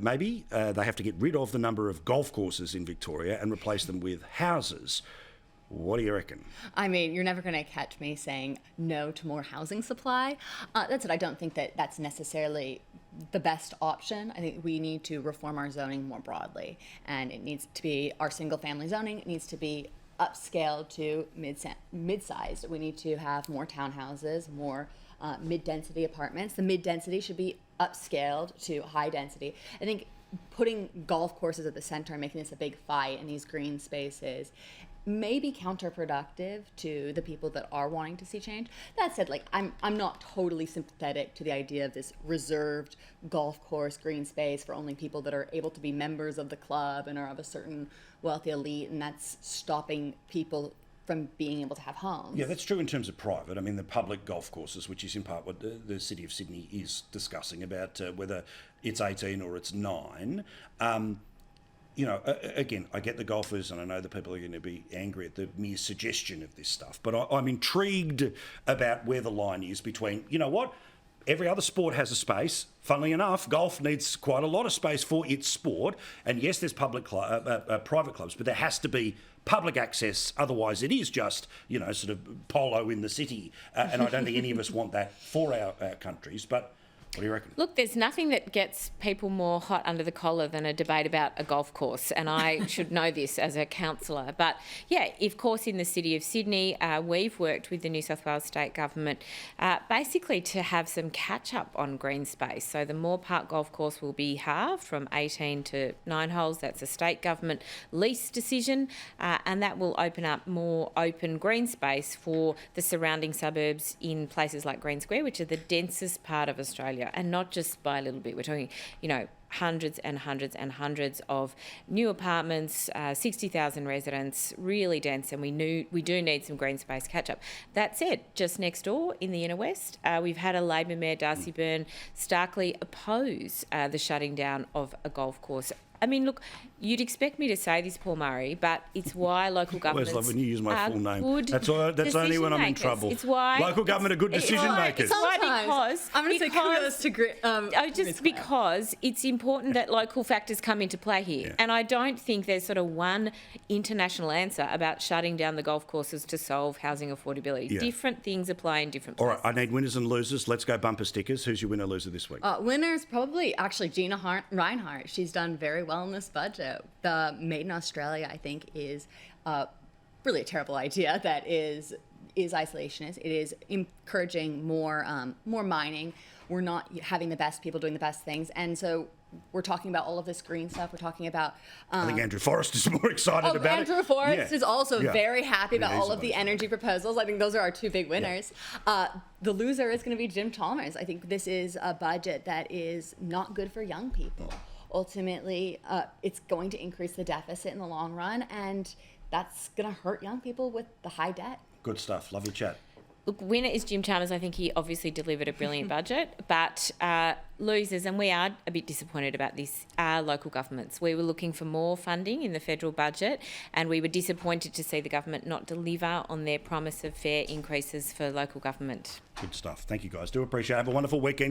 Maybe they have to get rid of the number of golf courses in Victoria and replace them with houses. What do you reckon? I mean, you're never going to catch me saying no to more housing supply. That's it. I don't think that that's necessarily the best option. I think we need to reform our zoning more broadly, and it needs to be our single-family zoning. It needs to be upscaled to mid-sized. We need to have more townhouses, more mid-density apartments. The mid-density should be upscaled to high density. I think putting golf courses at the center and making this a big fight in these green spaces may be counterproductive to the people that are wanting to see change. That said, like I'm not totally sympathetic to the idea of this reserved golf course green space for only people that are able to be members of the club and are of a certain wealthy elite, and that's stopping people from being able to have homes. Yeah, that's true in terms of private. I mean, the public golf courses, which is in part what the City of Sydney is discussing about whether it's 18 or it's 9. You know, again, I get the golfers, and I know the people are going to be angry at the mere suggestion of this stuff, but I'm intrigued about where the line is between, you know what, every other sport has a space. Funnily enough, golf needs quite a lot of space for its sport, and yes, there's private clubs, but there has to be public access, otherwise it is just, you know, sort of polo in the city, and I don't think any of us want that for our countries, but what do you reckon? Look, there's nothing that gets people more hot under the collar than a debate about a golf course, and I should know this as a councillor. But yeah, of course, in the City of Sydney, we've worked with the New South Wales State Government basically to have some catch-up on green space. So the Moore Park Golf Course will be halved from 18 to 9 holes. That's a state government lease decision, and that will open up more open green space for the surrounding suburbs in places like Green Square, which are the densest part of Australia. And not just by a little bit. We're talking, you know, hundreds and hundreds and hundreds of new apartments, 60,000 residents, really dense, and we do need some green space catch-up. That said, just next door in the inner west, we've had a Labor Mayor, Darcy Byrne, starkly oppose the shutting down of a golf course. I mean, look, you'd expect me to say this, Paul Murray, but it's why local governments love when you use my full name. That's only when I'm in trouble. It's why local government are good decision makers. It's why because I'm going to say kudos to because it's important that local factors come into play here, Yeah. and I don't think there's sort of one international answer about shutting down the golf courses to solve housing affordability. Yeah. Different things apply in different All places. right, I need winners and losers. Let's go bumper stickers. Who's your winner loser this week? Winner's probably actually Gina Reinhardt. She's done very well in this budget. The Made in Australia, I think, is really a terrible idea. That is isolationist. It is encouraging more mining. We're not having the best people doing the best things, and so we're talking about all of this green stuff. We're talking about. I think Andrew Forrest is more excited about Andrew it. Forrest is also very happy about all of the excited. energy proposals. I think those are our two big winners. The loser is going to be Jim Chalmers. I think this is a budget that is not good for young people. Ultimately, it's going to increase the deficit in the long run, and that's going to hurt young people with the high debt. Good stuff. Lovely chat. Look, winner is Jim Chalmers. I think he obviously delivered a brilliant budget, but losers, and we are a bit disappointed about this, are local governments. We were looking for more funding in the federal budget, and we were disappointed to see the government not deliver on their promise of fair increases for local government. Good stuff. Thank you, guys. Do appreciate it. Have a wonderful weekend.